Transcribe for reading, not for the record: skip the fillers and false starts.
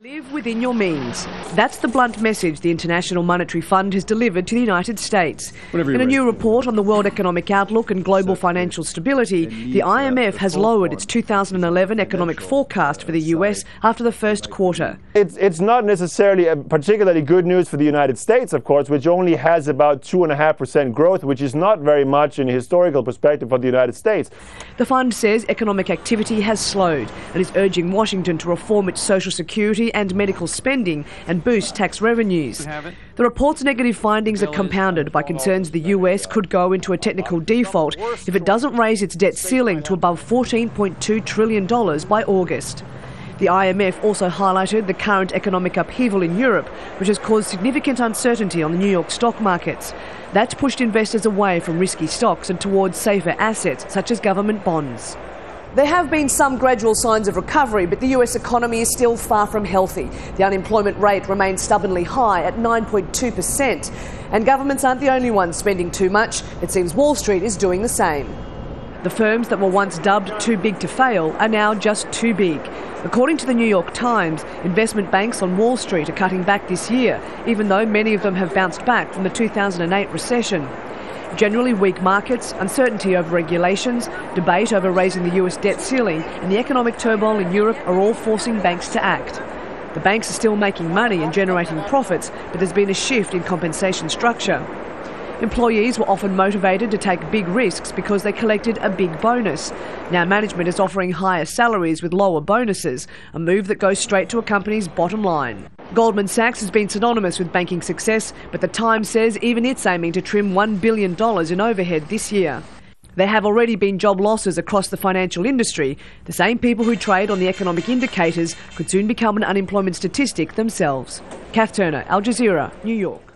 Live within your means. That's the blunt message the International Monetary Fund has delivered to the United States. In a new report on the world economic outlook and global financial stability, the IMF has lowered its 2011 economic forecast for the US after the first quarter. It's not necessarily particularly good news for the United States, of course, which only has about 2.5% growth, which is not very much in a historical perspective for the United States. The fund says economic activity has slowed and is urging Washington to reform its social security and medical spending and boost tax revenues. The report's negative findings are compounded by concerns the US could go into a technical default if it doesn't raise its debt ceiling to above $14.2 trillion by August. The IMF also highlighted the current economic upheaval in Europe, which has caused significant uncertainty on the New York stock markets. That's pushed investors away from risky stocks and towards safer assets such as government bonds. There have been some gradual signs of recovery, but the US economy is still far from healthy. The unemployment rate remains stubbornly high at 9.2%. And governments aren't the only ones spending too much. It seems Wall Street is doing the same. The firms that were once dubbed too big to fail are now just too big. According to the New York Times, investment banks on Wall Street are cutting back this year, even though many of them have bounced back from the 2008 recession. Generally weak markets, uncertainty over regulations, debate over raising the US debt ceiling and the economic turmoil in Europe are all forcing banks to act. The banks are still making money and generating profits, but there's been a shift in compensation structure. Employees were often motivated to take big risks because they collected a big bonus. Now management is offering higher salaries with lower bonuses, a move that goes straight to a company's bottom line. Goldman Sachs has been synonymous with banking success, but the Times says even it's aiming to trim $1 billion in overhead this year. There have already been job losses across the financial industry. The same people who trade on the economic indicators could soon become an unemployment statistic themselves. Kath Turner, Al Jazeera, New York.